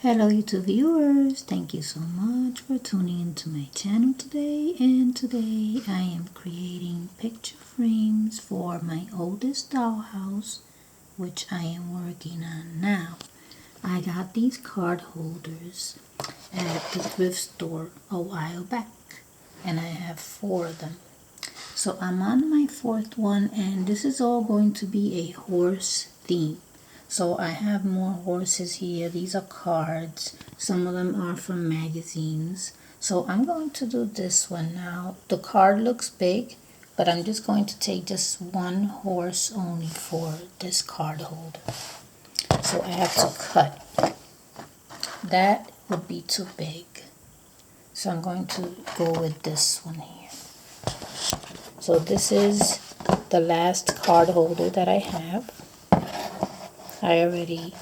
Hello YouTube viewers, thank you so much for tuning into my channel today, and today I am creating picture frames for my oldest dollhouse, which I am working on now. I got these card holders at the thrift store a while back, and I have 4 of them. So I'm on my 4th one, and this is all going to be a horse theme. So I have more horses here. These are cards. Some of them are from magazines. So I'm going to do this one now. The card looks big, but I'm just going to take just one horse only for this card holder. So I have to cut. That would be too big. So I'm going to go with this one here. So this is the last card holder that I have. I already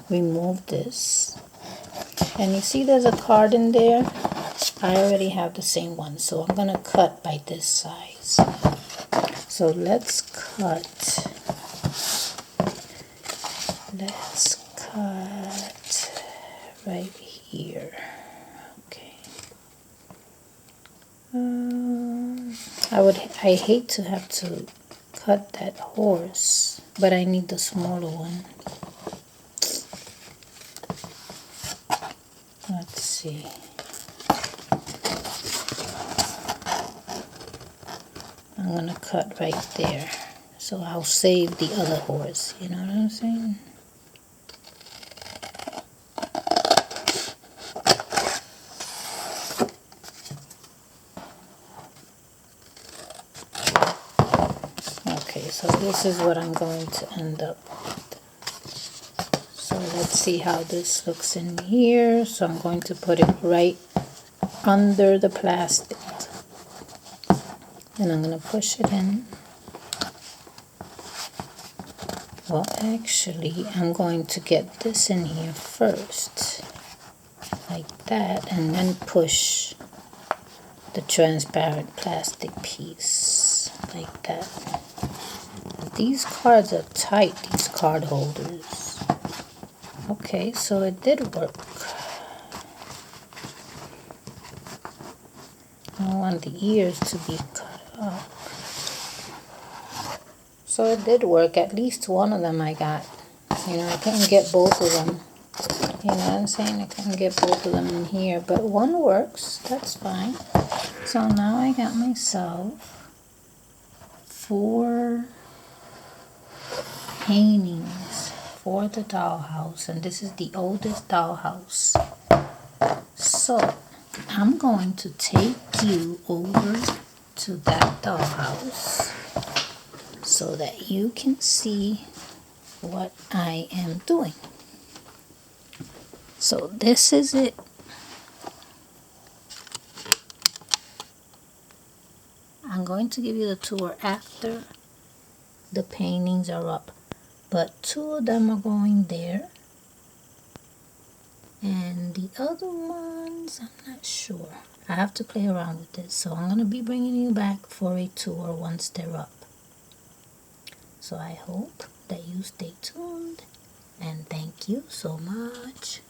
removed this, and you see there's a card in there. I already have the same one, so I'm gonna cut by this size. So let's cut right here. Okay. I hate to have to cut that horse, but I need the smaller one. Let's see. I'm gonna cut right there, so I'll save the other horse, you know what I'm saying? Okay, so this is what I'm going to end up with. So let's see how this looks in here. So I'm going to put it right under the plastic. And I'm going to push it in. Well, actually, I'm going to get this in here first. Like that. And then push the transparent plastic piece. Like that. These cards are tight, these card holders. Okay, so it did work. I want the ears to be cut off. So it did work. At least one of them I got. You know, I couldn't get both of them. You know what I'm saying? I couldn't get both of them in here. But one works. That's fine. So now I got myself 4 paintings for the dollhouse, and this is the oldest dollhouse. So I'm going to take you over to that dollhouse so that you can see what I am doing. So this is it. I'm going to give you the tour after the paintings are up. But 2 of them are going there. And the other ones, I'm not sure. I have to play around with this. So I'm going to be bringing you back for a tour once they're up. So I hope that you stay tuned. And thank you so much.